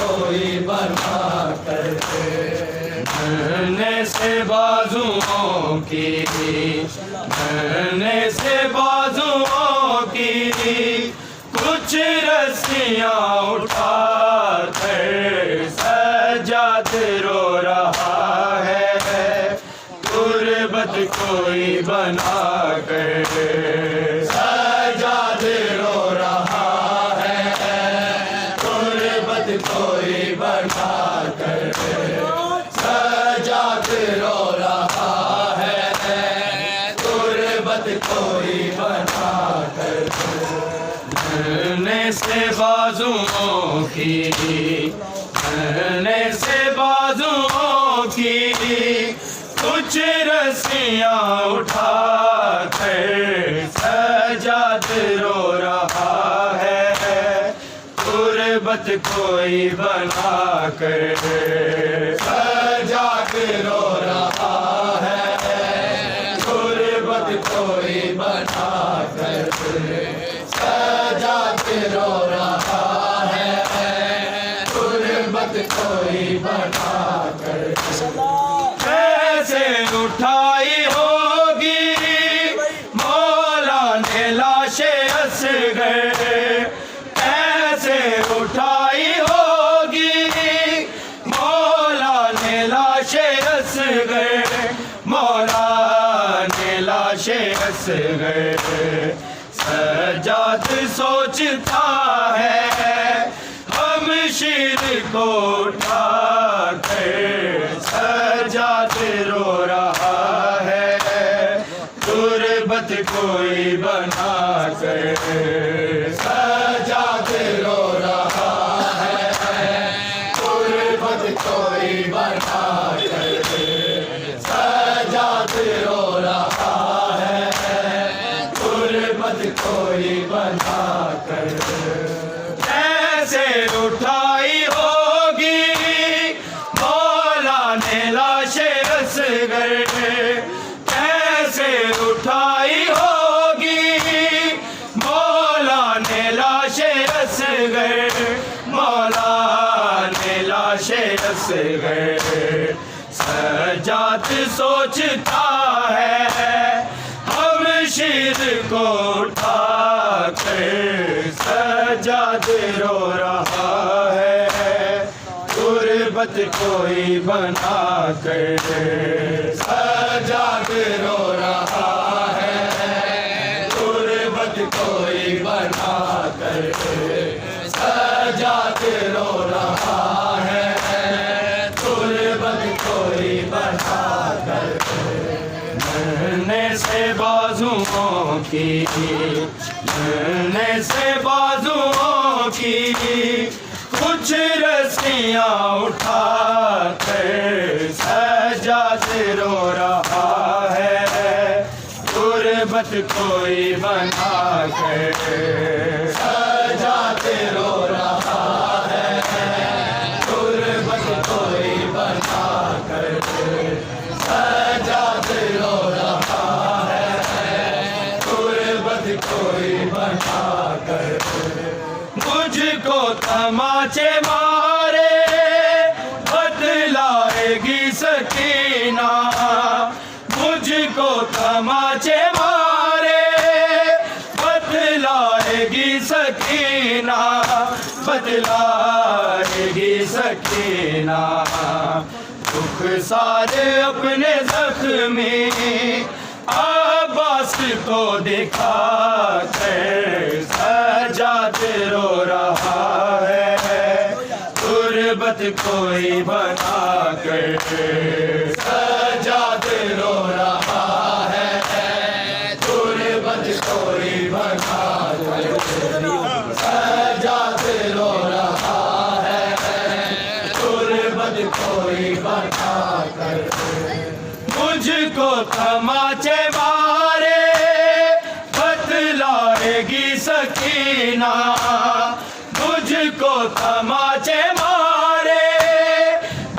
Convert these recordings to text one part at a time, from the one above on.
कोई बना कर धरने से बाजुओं की, धरने से बाजुओं की कुछ रस्सियाँ उठा कर सज्जाद रो रहा है, गुर्बत कोई बना कर सज्जाद रो रहा है, गुर्बत कोई बना कर सज्जाद रो रहा है, गुर्बत कोई बना कर धरने से बाजुओं की, धरने से बाजुओं की कुछ रस्सियाँ उठा कर सज्जाद रो रहा है, गुर्बत कोई बना कर सज्जाद रो रहा है, गुर्बत कोई बना कर सज्जाद रो रहा है, गुर्बत कोई बना कर कैसे उठाई होगी मौला ने लाशे असगर, कैसे उठाई होगी मौला ने लाशे असगर, मौला ने लाशे असगर। सज्जाद सोचता है हम शीर को उठा कर सज्जाद रो रहा है, गुर्बत कोई बना कर सज्जाद रो रहा है, गुर्बत कोई बना कर सज्जाद रो रहा है, गुर्बत कोई बना कर कैसे उठाई होगी मौला ने लाशे असगर, कैसे उठाई होगी मौला ने लाशे असगर, मौला ने लाशे असगर। सज्जाद सोचता है हम शीर को उठा कर सज्जाद रो रहा है, गुर्बत कोई बना कर सज्जाद रो रहा है, गुर्बत कोई बना कर सज्जाद रो रहा है, गुर्बत कोई बना कर धरने से बाजुओं की, धरने से बाजुओं की कुछ रस्सियाँ उठा कर सज्जाद रो रहा है, गुर्बत कोई बना कर सज्जाद रो रहा है, गुर्बत कोई बना कर सज्जाद रो रहा है, गुर्बत कोई बना कर मुझको तमाचे मारे बतलाएगी सकीना, मुझको तमाचे मारे बतलाएगी सकीना, बतलाएगी सकीना। दुख सारे अपने जख्मी अब्बास को दिखा कर सज्जाद रो रहा है, गुर्बत कोई बना कर सज्जाद रो रहा है, गुर्बत कोई बना कर सज्जाद रो रहा है, गुर्बत कोई बना कर मुझको तमाचे मारे बतलाएगी सकीना, मुझको तमाचे मारे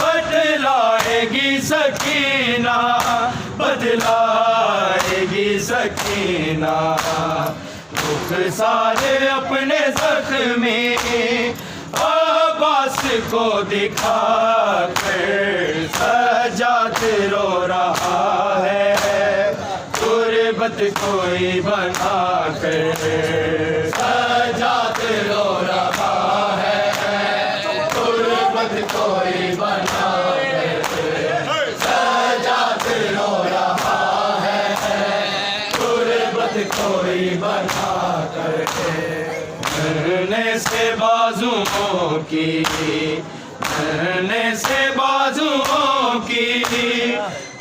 बतलाएगी सकीना, बतलाएगी सकीना। दुख सारे अपने जख्मी अब्बास को दिखा कर सजाद रो रहा है, गुर्बत कोई बना कर सजाद रो रहा है, गुर्बत कोई बना कर सजाद रो रहा है, गुर्बत कोई बना कर। मरने से बाजुओं की, मरने से बाजुओं की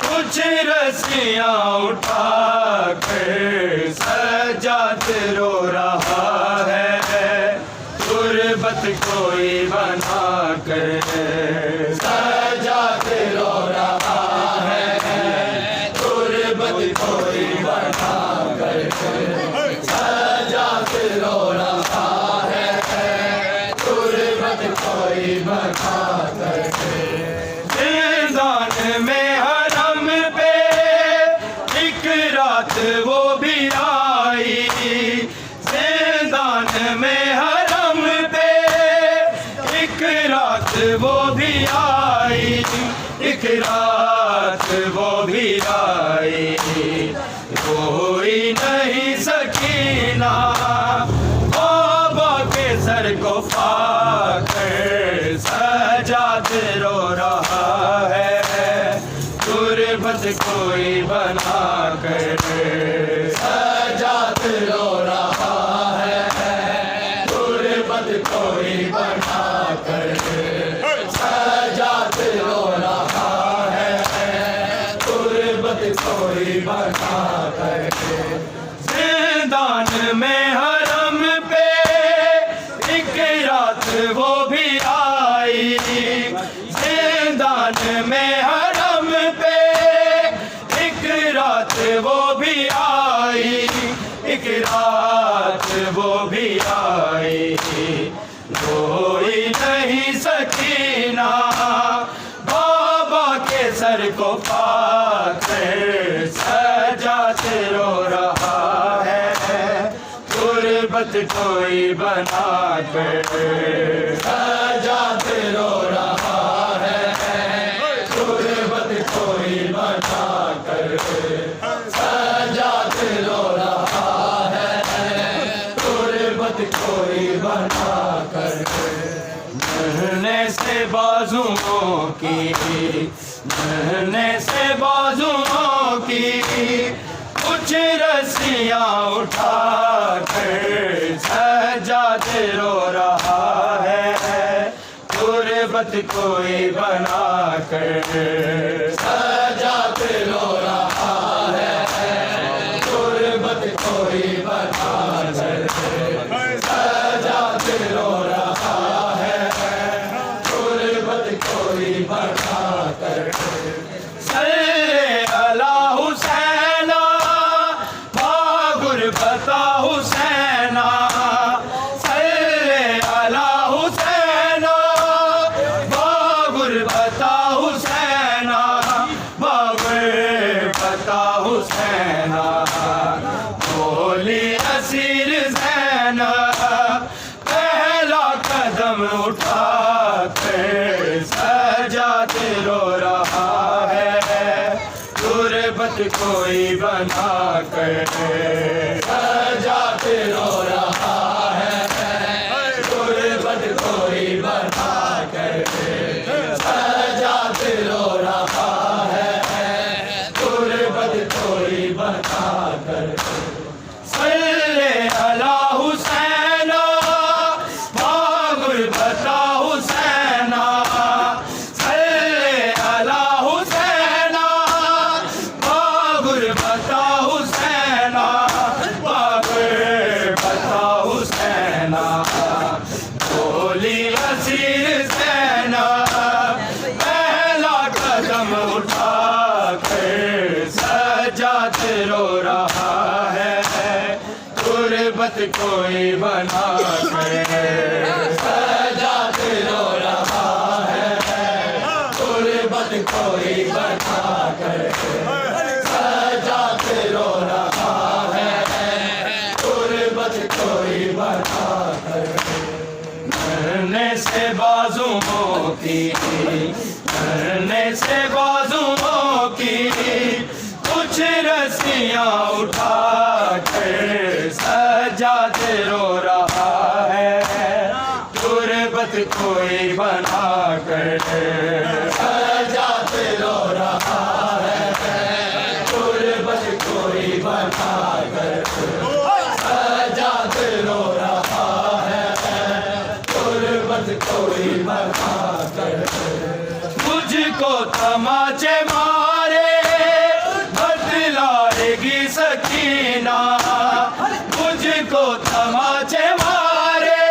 कुछ रस्सियाँ उठा कर सजाद रो रहा है, गुर्बत कोई बना कर सजाद रो रहा है, गुर्बत कोई बना कर सजाद रो रहा है, गुर्बत कोई बना कर। जिंदान में हरम पे एक रात वो भी आई, जिंदान में हरम पे एक रात वो भी आई, एक रात वो भी आई, कोई नहीं सकीना बाबा के सर को पाकर सजाद रो रहा है, गुर्बत कोई बना कर सजाद रो रहा है, गुर्बत कोई बना कर सजाद रो रहा है, गुर्बत कोई बना कर। जिंदान में हरम पे एक रात वो भी आई, जिंदान में हरम पे एक रात वो भी आई, एक रात वो भी आई, कोई नहीं सकीना बाबा के सर को पाकर सजाद रो रहा है, गुर्बत कोई बना कर सजाद रो रहा है, गुर्बत कोई बना कर सजाद रो रहा है, गुर्बत कोई बना कर। मरने से बाजुओं की, मरने से बाजुओं की कुछ रस्सियाँ उठा कर सजाद रो रहा है, गुर्बत कोई बना कर सजाद रो रहा है, गुर्बत कोई बना कर सजाद रो रहा है, गुर्बत कोई बना कर। सल्ले अला हुसैना गुर्बता हुसैना, सल्ले अला हुसैना गुर्बता हुसैना, गुर्बता हुसैना, बोली असीर ज़ैना पहला कदम उठा कर सजाद रो रहा है, गुर्बत कोई बना कर सजाद रो रहा है, गुर्बत कोई बना कर सजाद रो रहा है, गुर्बत कोई बना कर। सल्ले अला हुसैना गुर्बता हुसैना, सल्ले अला हुसैना गुर्बता हुसैना, गुर्बता हुसैना, बोली असीर ज़ैना पहला कदम उठा कर सजाद रो रहा है, गुर्बत कोई बना कर सजाद रो रहा है, गुर्बत कोई बना कर सजाद रो रहा है, गुर्बत कोई बना कर। मरने से बाजुओं की, करने से बाजुओं की कुछ रस्सियां उठा कर सज्जाद रो रहा है, गुर्बत कोई बना कर सज्जाद रो रहा है, गुर्बत कोई बना कर सज्जाद रो रहा है, गुर्बत कोई बना कर। मुझको तमाचे मारे बतलाएगी सकीना, मुझको तमाचे मारे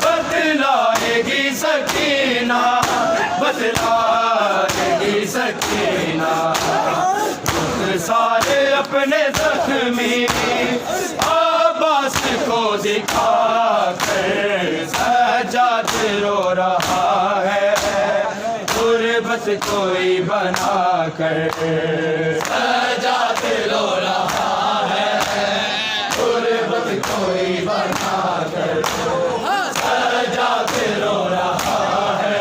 बतलाएगी सकीना, बतलाएगी सकीना। सारे अपने जख्मी अब्बास को दिखा कर सज्जाद रो रहा है, गुर्बत कोई बना कर सज्जाद रो रहा है, गुर्बत कोई बना कर सज्जाद रो रहा है,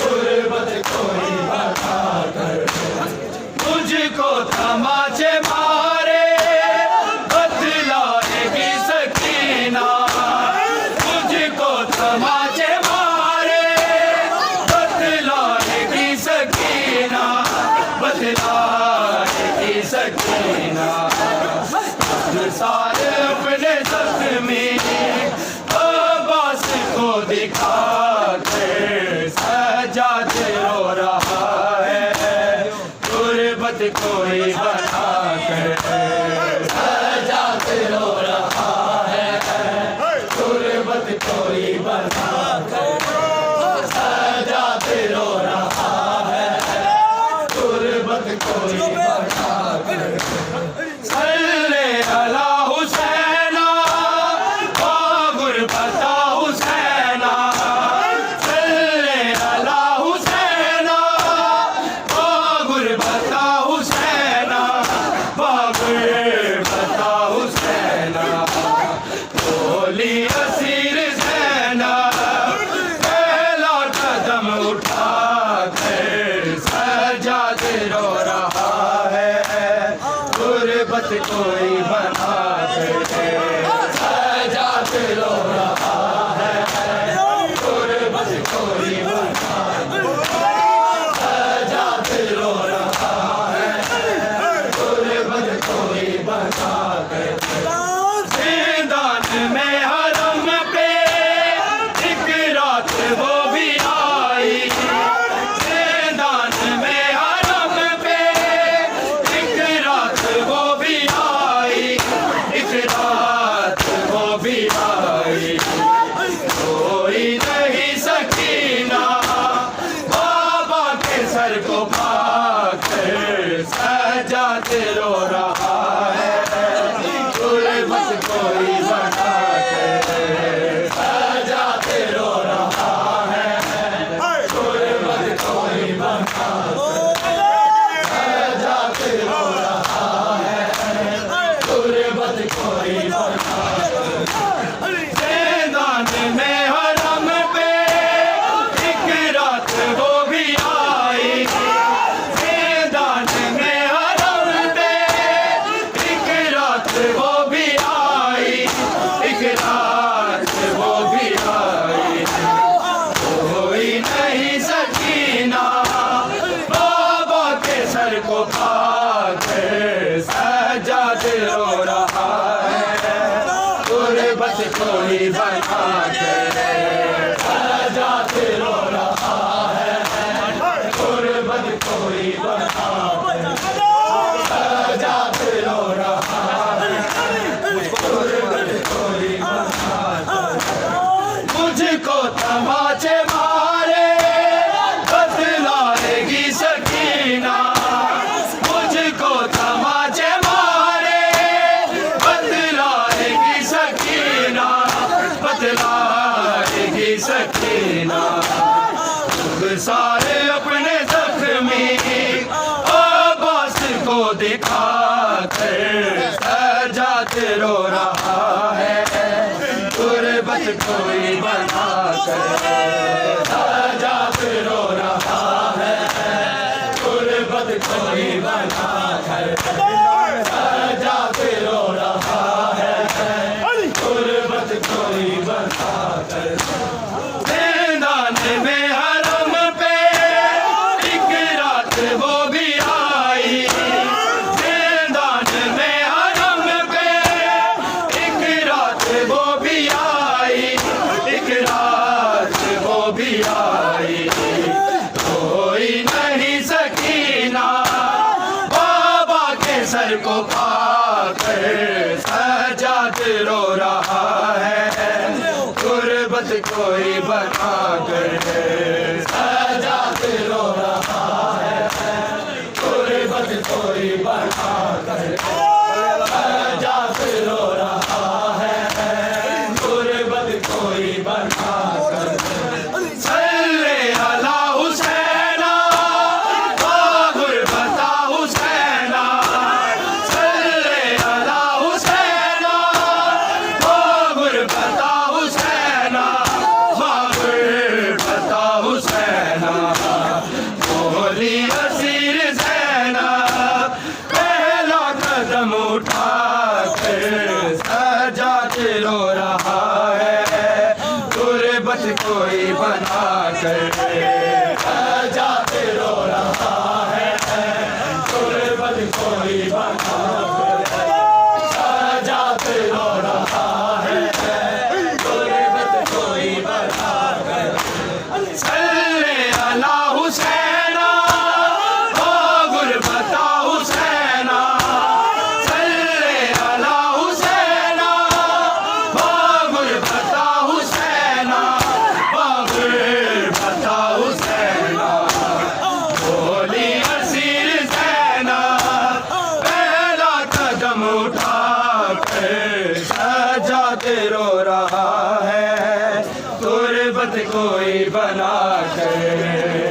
गुर्बत कोई बना कर। मुझको तमाचे मारे बतलाएगी सकीना, मुझको तमाचे मारे बतलाएगी सकीना, बतलाएगी सकीना। सारे अपने जख्मी अब्बास को दिखा कर सज्जाद रो रहा है, गुर्बत कोई बना कर सज्जाद रो रहा है, गुर्बत कोई बना कर सज्जाद रो रहा है, गुर्बत कोई बना कर। सल्ले अला हुसैना वा गुर्बता हुसैना, सल्ले अला हुसैना वा गुर्बता हुसैना, वा गुर्बता हुसैना। बोली असीर ज़ैना पहला कदम उठा कर सज्जाद रो रहा है, गुर्बत कोई बना कर सज्जाद रो रहा है, गुर्बत कोई बना कर सज्जाद रो रहा है, गुर्बत कोई बना कर। ज़िंदान में हरम पे एक रात वो भी आई, ज़िंदान में हरम पे एक रात वो भी आई, एक रात वो भी आई। कोई नहीं सकीना बाबा के सर को पाकर सज्जाद रो रहा है, गुर्बत कोई बना कर सज्जाद रो रहा है, गुर्बत कोई बना कर सज्जाद रो रहा है, गुर्बत कोई बना कर। ज़िंदान में हरम पे एक रात वो भी आई, ज़िंदान में हरम पे एक रात वो भी आई, एक रात वो भी आई। कोई नहीं सकीना बाबा के सर को पाकर सज्जाद रो रहा है, गुर्बत कोई बना कर सज्जाद रो रहा है, गुर्बत कोई बना कर सज्जाद रो रहा है, गुर्बत कोई बना कर। मुझको तमाचे मारे बतलाएगी सकीना, मुझको तमाचे मारे बतलाएगी सकीना, बतलाएगी सकीना। सारे अपने जख्मी अब्बास को दिखा कर सज्जाद रो रहा है, गुर्बत कोई बना कर सजाद रो रहा है, गुर्बत कोई बना कर सजाद रो रहा है, गुर्बत कोई बना कर। मैदान में हरम पे एक रात वो भी आई, मैदान में हरम पे एक रात वो भी आई, एक रात वो भी आई। कोई नहीं सकीना बाबा के सर को पाकर सजाद रो रहा है, गुर्बत कोई बना कर सजाद रो रहा है, गुर्बत कोई बना कर सजाद रो रहा है, गुर्बत कोई बना कर। सल्ले अला हुसैना गुर्बता हुसैना, सल्ले अला हुसैना गुर्बता हुसैना, गुर्बता हुसैना। बोली असीर ज़ैना पहला कदम उठा कर सजाद रो रहा है, गुर्बत कोई बना कर सजाद रो रहा है, गुर्बत कोई बना कर सजाद रो रहा है, गुर्बत कोई बना कर। सल्ले अला हुसैना गुर्बता हुसैना, सल्ले अला हुसैना गुर्बता हुसैना, गुर्बता हुसैना। बोली असीर ज़ैना पहला कदम उठा कर सजाद रो रहा है, गुर्बत कोई बना कर